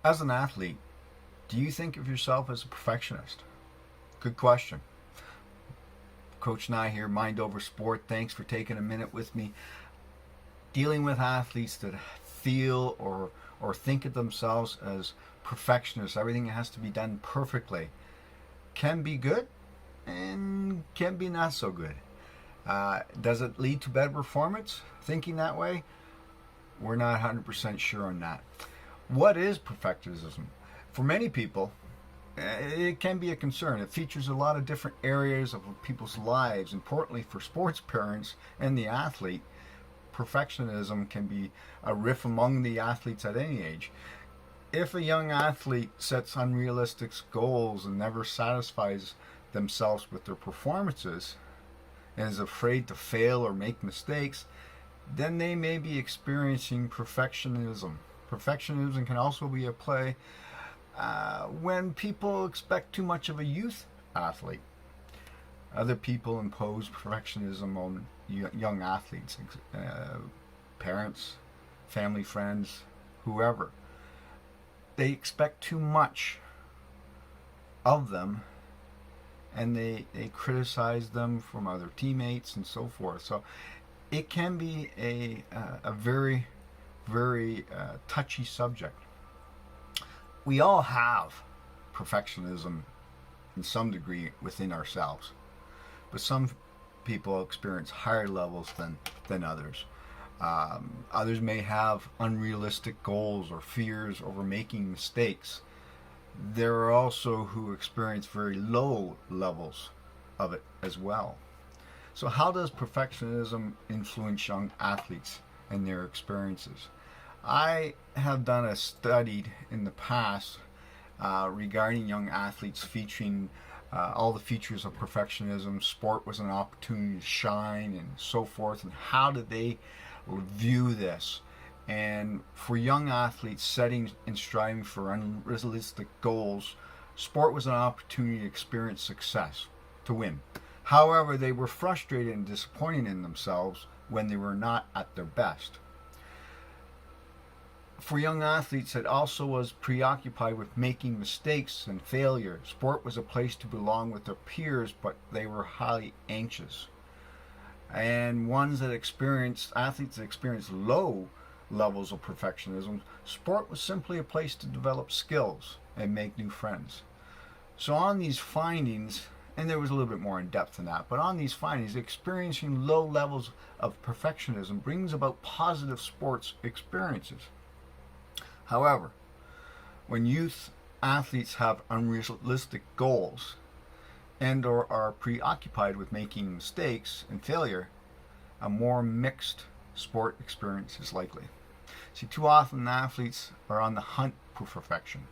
As an athlete, do you think of yourself as a perfectionist? Good question. Coach Nye here, Mind Over Sport. Thanks for taking a minute with me. Dealing with athletes that feel or think of themselves as perfectionists, everything has to be done perfectly, can be good and can be not so good. Does it lead to better performance thinking that way? We're not 100% sure on that. What is perfectionism? For many people, it can be a concern. It features a lot of different areas of people's lives. Importantly, for sports parents and the athlete, perfectionism can be a riff among the athletes at any age. If a young athlete sets unrealistic goals and never satisfies themselves with their performances and is afraid to fail or make mistakes, then they may be experiencing perfectionism. Perfectionism can also be at play when people expect too much of a youth athlete. Other people impose perfectionism on young athletes, parents, family, friends, whoever. They expect too much of them, and they criticize them from other teammates and so forth. So it can be a very, very touchy subject. We all have perfectionism in some degree within ourselves, but some people experience higher levels than others. Others may have unrealistic goals or fears over making mistakes. There are also who experience very low levels of it as well. So, how does perfectionism influence young athletes and their experiences? I have done a study in the past regarding young athletes featuring all the features of perfectionism. Sport was an opportunity to shine and so forth, and how did they view this? And for young athletes setting and striving for unrealistic goals, sport was an opportunity to experience success, to win. However, they were frustrated and disappointed in themselves when they were not at their best. For young athletes that also was preoccupied with making mistakes and failure, sport was a place to belong with their peers, but they were highly anxious. And athletes that experienced low levels of perfectionism, sport was simply a place to develop skills and make new friends. So on these findings, and there was a little bit more in depth than that, but on these findings, experiencing low levels of perfectionism brings about positive sports experiences. However, when youth athletes have unrealistic goals and or are preoccupied with making mistakes and failure, a more mixed sport experience is likely. See, too often athletes are on the hunt for perfection.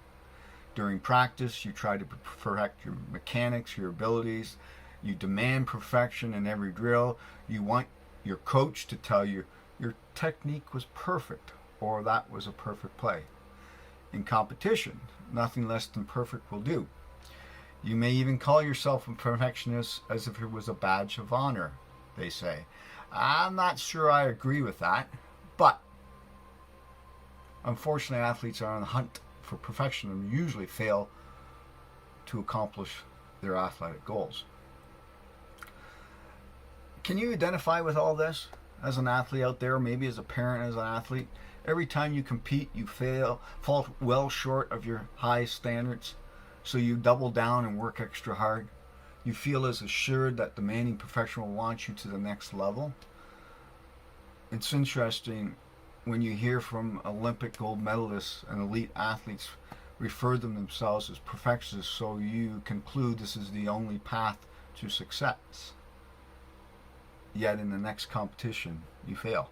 During practice, you try to perfect your mechanics, your abilities. You demand perfection in every drill. You want your coach to tell you your technique was perfect or that was a perfect play. In competition, nothing less than perfect will do. You may even call yourself a perfectionist as if it was a badge of honor, they say. I'm not sure I agree with that, but unfortunately, athletes are on the hunt for perfection and usually fail to accomplish their athletic goals. Can you identify with all this as an athlete out there, maybe as a parent, as an athlete? Every time you compete, you fall well short of your high standards, so you double down and work extra hard. You feel as assured that demanding perfection will launch you to the next level. It's interesting when you hear from Olympic gold medalists and elite athletes refer to themselves as perfectionists, so you conclude this is the only path to success. Yet in the next competition, you fail.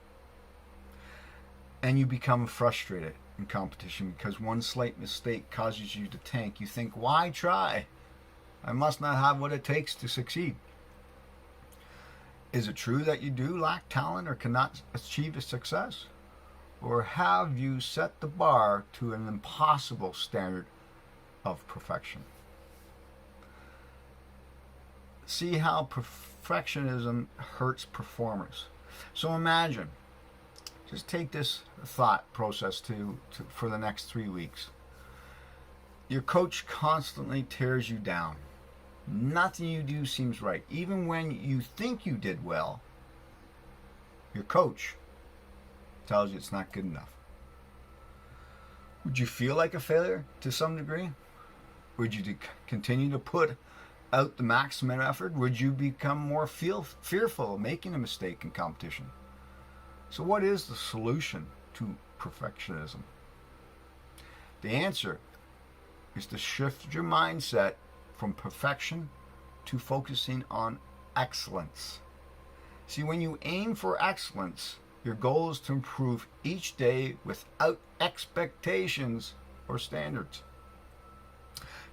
And you become frustrated in competition because one slight mistake causes you to tank. You think, why try? I must not have what it takes to succeed. Is it true that you do lack talent or cannot achieve a success? Or have you set the bar to an impossible standard of perfection? See how perfectionism hurts performers. So imagine, just take this thought process for the next 3 weeks. Your coach constantly tears you down. Nothing you do seems right. Even when you think you did well, your coach tells you it's not good enough. Would you feel like a failure to some degree? Would you continue to put out the maximum effort? Would you become more fearful of making a mistake in competition? So what is the solution to perfectionism? The answer is to shift your mindset from perfection to focusing on excellence. See, when you aim for excellence, your goal is to improve each day without expectations or standards.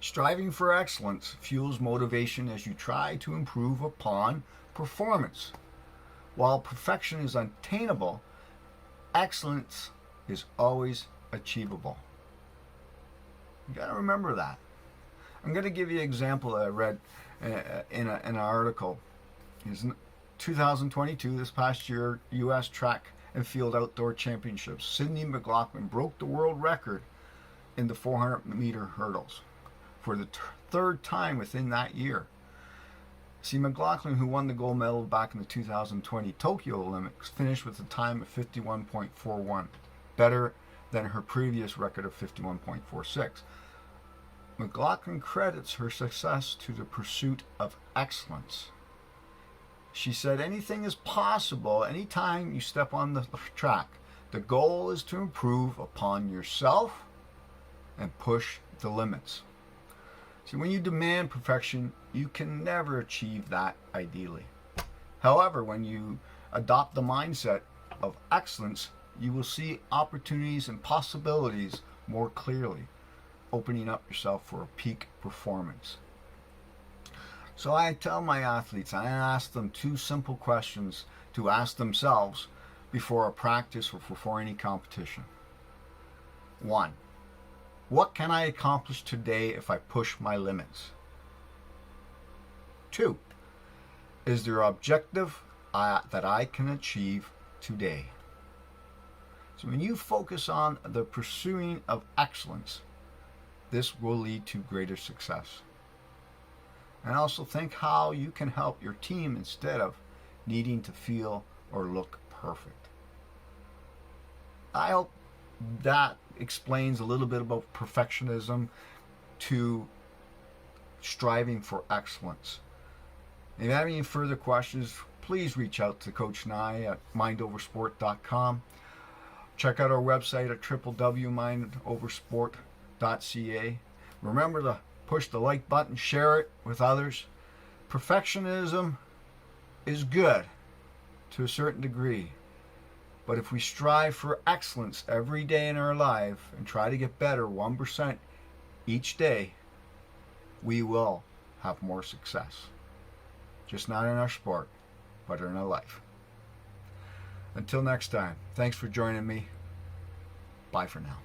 Striving for excellence fuels motivation as you try to improve upon performance. While perfection is unattainable, excellence is always achievable. You got to remember that. I'm going to give you an example that I read in an article. In 2022, this past year, U.S. Track and Field Outdoor Championships, Sydney McLaughlin broke the world record in the 400-meter hurdles for the third time within that year. See, McLaughlin, who won the gold medal back in the 2020 Tokyo Olympics, finished with a time of 51.41, better than her previous record of 51.46. McLaughlin credits her success to the pursuit of excellence. She said, anything is possible anytime you step on the track. The goal is to improve upon yourself and push the limits. See, when you demand perfection, you can never achieve that ideally. However, when you adopt the mindset of excellence, you will see opportunities and possibilities more clearly, opening up yourself for a peak performance. So I tell my athletes, I ask them two simple questions to ask themselves before a practice or before any competition. 1. What can I accomplish today if I push my limits? 2. Is there an objective that I can achieve today? So when you focus on the pursuing of excellence, this will lead to greater success. And also think how you can help your team instead of needing to feel or look perfect. I hope that explains a little bit about perfectionism to striving for excellence. If you have any further questions, please reach out to Coach Nye at mindoversport.com. Check out our website at www.mindoversport.ca. Remember to push the like button, share it with others. Perfectionism is good to a certain degree, but if we strive for excellence every day in our life and try to get better 1% each day, we will have more success. Just not in our sport, but in our life. Until next time, thanks for joining me. Bye for now.